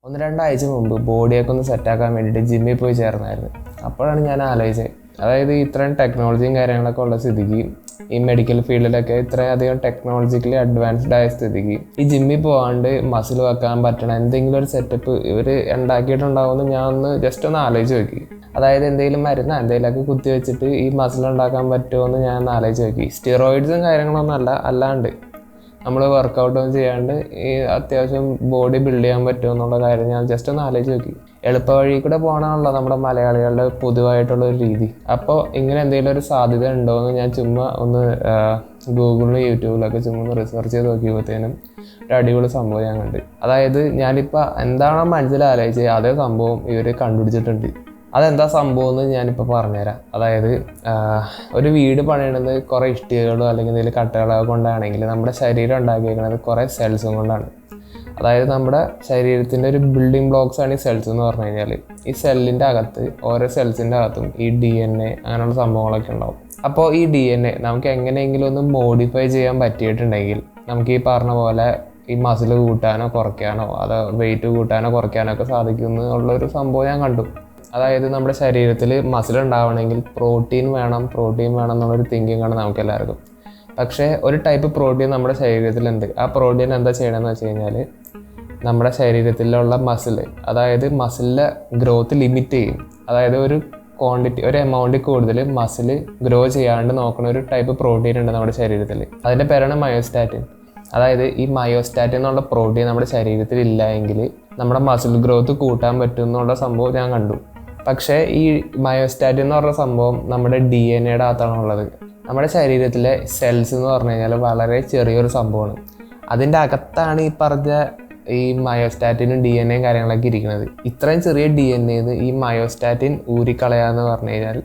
1-2 ആഴ്ച മുമ്പ് ബോഡിയൊക്കെ ഒന്ന് സെറ്റാക്കാൻ വേണ്ടിയിട്ട് ജിമ്മിൽ പോയി ചേർന്നായിരുന്നു. അപ്പോഴാണ് ഞാൻ ആലോചിച്ചത്, അതായത് ഇത്രയും ടെക്നോളജിയും കാര്യങ്ങളൊക്കെ ഉള്ള സ്ഥിതിക്ക്, ഈ മെഡിക്കൽ ഫീൽഡിലൊക്കെ ഇത്രയും അധികം ടെക്നോളജിക്കലി അഡ്വാൻസ്ഡ് ആയ സ്ഥിതിക്ക് ഈ ജിമ്മിൽ പോകാണ്ട് മസിൽ വെക്കാൻ പറ്റണ എന്തെങ്കിലും ഒരു സെറ്റപ്പ് ഇവർ ഉണ്ടാക്കിയിട്ടുണ്ടാവുമെന്ന് ഞാൻ ഒന്ന് ജസ്റ്റ് ഒന്ന് ആലോചിച്ച് നോക്കി. അതായത് എന്തെങ്കിലും മരുന്ന് എന്തെങ്കിലുമൊക്കെ കുത്തി വെച്ചിട്ട് ഈ മസിൽ ഉണ്ടാക്കാൻ പറ്റുമോ എന്ന് ഞാൻ ഒന്ന് ആലോചിച്ച് നോക്കി. സ്റ്റിറോയിഡ്സും കാര്യങ്ങളൊന്നും അല്ലാണ്ട് നമ്മൾ വർക്കൗട്ടൊന്നും ചെയ്യാണ്ട് ഈ അത്യാവശ്യം ബോഡി ബിൽഡ് ചെയ്യാൻ പറ്റുമോ എന്നുള്ള കാര്യം ഞാൻ ജസ്റ്റ് ഒന്ന് ആലോചിച്ച് നോക്കി. എളുപ്പ വഴി കൂടെ പോകണമല്ലോ നമ്മുടെ മലയാളികളുടെ പൊതുവായിട്ടുള്ള ഒരു രീതി. അപ്പോൾ ഇങ്ങനെ എന്തെങ്കിലും ഒരു സാധ്യത ഉണ്ടോ എന്ന് ഞാൻ ചുമ്മാ ഒന്ന് ഗൂഗിളിലും യൂട്യൂബിലൊക്കെ ചുമ്മാ ഒന്ന് റിസർച്ച് ചെയ്ത് നോക്കിയപ്പോഴത്തേനും ഒരു അടിപൊളി സംഭവം ഞാൻ കണ്ട്. അതായത് ഞാനിപ്പോൾ എന്താണോ മനസ്സിലാലോചിച്ചത് അതേ സംഭവം ഇവർ കണ്ടുപിടിച്ചിട്ടുണ്ട്. അതെന്താ സംഭവം എന്ന് ഞാനിപ്പോൾ പറഞ്ഞുതരാം. അതായത് ഒരു വീട് പണിയണത് കുറേ ഇഷ്ടികകളോ അല്ലെങ്കിൽ എന്തെങ്കിലും കട്ടകളോ കൊണ്ടാണെങ്കിൽ നമ്മുടെ ശരീരം ഉണ്ടാക്കിയിരിക്കുന്നത് കുറേ സെൽസും കൊണ്ടാണ്. അതായത് നമ്മുടെ ശരീരത്തിൻ്റെ ഒരു ബിൽഡിംഗ് ബ്ലോക്സ് ആണ് ഈ സെൽസ് എന്ന് പറഞ്ഞു കഴിഞ്ഞാൽ. ഈ സെല്ലിൻ്റെ അകത്ത് ഓരോ സെൽസിൻ്റെ അകത്തും ഈ DNA അങ്ങനെയുള്ള സംഭവങ്ങളൊക്കെ ഉണ്ടാവും. അപ്പോൾ ഈ DNA നമുക്ക് എങ്ങനെയെങ്കിലും ഒന്ന് മോഡിഫൈ ചെയ്യാൻ പറ്റിയിട്ടുണ്ടെങ്കിൽ നമുക്ക് ഈ പറഞ്ഞ പോലെ ഈ മസിൽ കൂട്ടാനോ കുറയ്ക്കാനോ അതോ വെയിറ്റ് കൂട്ടാനോ കുറയ്ക്കാനോ ഒക്കെ സാധിക്കുമെന്നുള്ളൊരു സംഭവം ഞാൻ കണ്ടു. അതായത് നമ്മുടെ ശരീരത്തിൽ മസിൽ ഉണ്ടാവണമെങ്കിൽ പ്രോട്ടീൻ വേണം എന്നുള്ളൊരു തിങ്കിങ് ആണ് നമുക്ക് എല്ലാവർക്കും. പക്ഷേ ഒരു ടൈപ്പ് പ്രോട്ടീൻ നമ്മുടെ ശരീരത്തിലുണ്ട്. ആ പ്രോട്ടീൻ എന്താ ചെയ്യണമെന്ന് വെച്ച് കഴിഞ്ഞാൽ നമ്മുടെ ശരീരത്തിലുള്ള മസിൽ, അതായത് മസിലിൻ്റെ ഗ്രോത്ത് ലിമിറ്റ് ചെയ്യും. അതായത് ഒരു എമൗണ്ടിൽ കൂടുതൽ മസിൽ ഗ്രോ ചെയ്യാണ്ട് നോക്കുന്ന ഒരു ടൈപ്പ് പ്രോട്ടീൻ ഉണ്ട് നമ്മുടെ ശരീരത്തിൽ. അതിൻ്റെ പേരാണ് മയോസ്റ്റാറ്റിൻ. അതായത് ഈ മയോസ്റ്റാറ്റിൻ എന്നുള്ള പ്രോട്ടീൻ നമ്മുടെ ശരീരത്തിൽ ഇല്ല എങ്കിൽ നമ്മുടെ മസിൽ ഗ്രോത്ത് കൂട്ടാൻ പറ്റും എന്നുള്ള സംഭവം ഞാൻ കണ്ടു. പക്ഷേ ഈ മയോസ്റ്റാറ്റിൻ എന്ന് പറഞ്ഞ സംഭവം നമ്മുടെ DNA അകത്താണുള്ളത്. നമ്മുടെ ശരീരത്തിലെ സെൽസ് എന്ന് പറഞ്ഞു കഴിഞ്ഞാൽ വളരെ ചെറിയൊരു സംഭവമാണ്. അതിൻ്റെ അകത്താണ് ഈ പറഞ്ഞ ഈ മയോസ്റ്റാറ്റിനും DNA കാര്യങ്ങളൊക്കെ ഇരിക്കുന്നത്. ഇത്രയും ചെറിയ DNA ഈ മയോസ്റ്റാറ്റിൻ ഊരിക്കളയാന്ന് പറഞ്ഞു കഴിഞ്ഞാൽ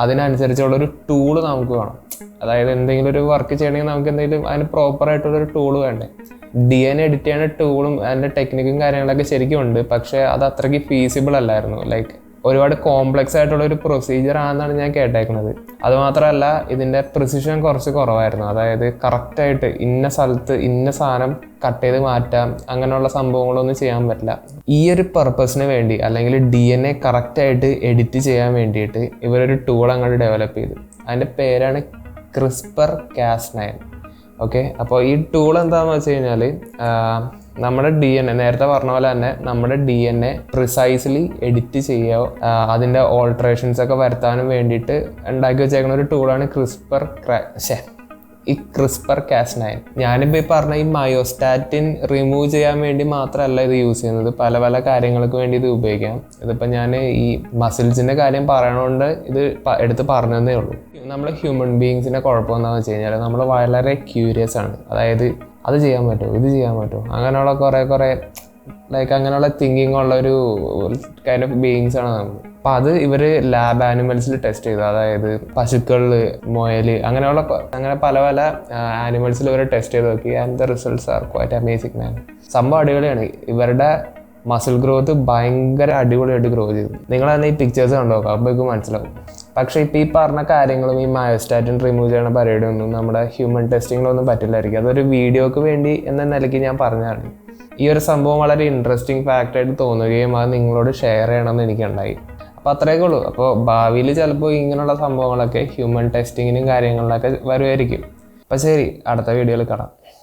അതിനനുസരിച്ചുള്ളൊരു ടൂള് നമുക്ക് വേണം. അതായത് എന്തെങ്കിലും ഒരു വർക്ക് ചെയ്യണമെങ്കിൽ നമുക്ക് എന്തെങ്കിലും അതിന് പ്രോപ്പറായിട്ടുള്ളൊരു ടൂള് വേണ്ടേ. DNA എഡിറ്റ് ചെയ്യുന്ന ടൂളും അതിൻ്റെ ടെക്നിക്കും കാര്യങ്ങളൊക്കെ ശരിക്കും ഉണ്ട്. പക്ഷേ അത് അത്രയ്ക്ക് ഫീസിബിൾ അല്ലായിരുന്നു. ലൈക്ക് ഒരുപാട് കോംപ്ലക്സ് ആയിട്ടുള്ള ഒരു പ്രൊസീജിയർ ആണെന്നാണ് ഞാൻ കേട്ടേക്കുന്നത്. അതുമാത്രമല്ല ഇതിൻ്റെ പ്രിസിഷൻ കുറച്ച് കുറവായിരുന്നു. അതായത് കറക്റ്റായിട്ട് ഇന്ന സ്ഥലത്ത് ഇന്ന സാധനം കട്ട് ചെയ്ത് മാറ്റാം അങ്ങനെയുള്ള സംഭവങ്ങളൊന്നും ചെയ്യാൻ പറ്റില്ല. ഈ ഒരു പർപ്പസിന് വേണ്ടി അല്ലെങ്കിൽ DNA കറക്റ്റായിട്ട് എഡിറ്റ് ചെയ്യാൻ വേണ്ടിയിട്ട് ഇവരൊരു ടൂൾ അങ്ങോട്ട് ഡെവലപ്പ് ചെയ്തു. അതിൻ്റെ പേരാണ് CRISPR-Cas9. ഓക്കെ, അപ്പോൾ ഈ ടൂൾ എന്താണെന്ന് വെച്ച് കഴിഞ്ഞാൽ നമ്മുടെ DNA നേരത്തെ പറഞ്ഞ പോലെ തന്നെ നമ്മുടെ DNA പ്രിസൈസ്ലി എഡിറ്റ് ചെയ്യുകയോ അതിൻ്റെ ഓൾട്ടറേഷൻസ് ഒക്കെ വരുത്താനും വേണ്ടിയിട്ട് ഉണ്ടാക്കി വെച്ചേക്കുന്ന ഒരു ടൂളാണ് CRISPR-Cas9. ഞാനിപ്പോൾ ഈ പറഞ്ഞ ഈ മയോസ്റ്റാറ്റിൻ റിമൂവ് ചെയ്യാൻ വേണ്ടി മാത്രമല്ല ഇത് യൂസ് ചെയ്യുന്നത്, പല കാര്യങ്ങൾക്ക് വേണ്ടി ഇത് ഉപയോഗിക്കാം. ഇതിപ്പോൾ ഞാൻ ഈ മസിൽസിൻ്റെ കാര്യം പറയണതുകൊണ്ട് ഇത് എടുത്ത് പറഞ്ഞതേ ഉള്ളൂ. നമ്മൾ ഹ്യൂമൻ ബീയിങ്സിൻ്റെ കുഴപ്പം എന്താണെന്ന് വെച്ച് കഴിഞ്ഞാൽ നമ്മൾ വളരെ ക്യൂരിയസ് ആണ്. അതായത് അത് ചെയ്യാൻ പറ്റുമോ, ഇത് ചെയ്യാൻ പറ്റുമോ, അങ്ങനെയുള്ള കുറേ ലൈക്ക് അങ്ങനെയുള്ള തിങ്കിങ് ഉള്ള ഒരു കൈൻഡ് ഓഫ് ബീയിങ്സ് ആണ് നമ്മൾ. അപ്പം അത് ഇവർ ലാബ് ആനിമൽസിൽ ടെസ്റ്റ് ചെയ്തു. അതായത് പശുക്കളിൽ, മുയൽ, അങ്ങനെ പല ആനിമൽസിൽ ഇവർ ടെസ്റ്റ് ചെയ്ത് നോക്കി. And the results are quite amazing man. സംഭവം അടിപൊളിയാണ്. ഇവരുടെ മസിൽ ഗ്രോത്ത് ഭയങ്കര അടിപൊളിയായിട്ട് ഗ്രോ ചെയ്തു. നിങ്ങളന്ന് ഈ പിക്ചേഴ്സ് കണ്ടു നോക്കാം, അപ്പോൾ മനസ്സിലാവും. പക്ഷേ ഇപ്പോൾ ഈ പറഞ്ഞ കാര്യങ്ങളും ഈ മയോസ്റ്റാറ്റിൻ റിമൂവ് ചെയ്യണ പരിപാടിയൊന്നും നമ്മുടെ ഹ്യൂമൻ ടെസ്റ്റിങ്ങിലൊന്നും പറ്റില്ലായിരിക്കും. അതൊരു വീഡിയോക്ക് വേണ്ടി എന്ന നിലയ്ക്ക് ഞാൻ പറഞ്ഞതാണ്. ഈ ഒരു സംഭവം വളരെ ഇൻട്രസ്റ്റിംഗ് ഫാക്റ്റായിട്ട് തോന്നുകയും അത് നിങ്ങളോട് ഷെയർ ചെയ്യണമെന്ന് എനിക്കുണ്ടായി. അപ്പോൾ അത്രയൊക്കെ ഉള്ളൂ. അപ്പോൾ ഭാവിയിൽ ചിലപ്പോൾ ഇങ്ങനെയുള്ള സംഭവങ്ങളൊക്കെ ഹ്യൂമൻ ടെസ്റ്റിങ്ങിനും കാര്യങ്ങളിലൊക്കെ വരുമായിരിക്കും. അപ്പോൾ ശരി, അടുത്ത വീഡിയോയിൽ കാണാം.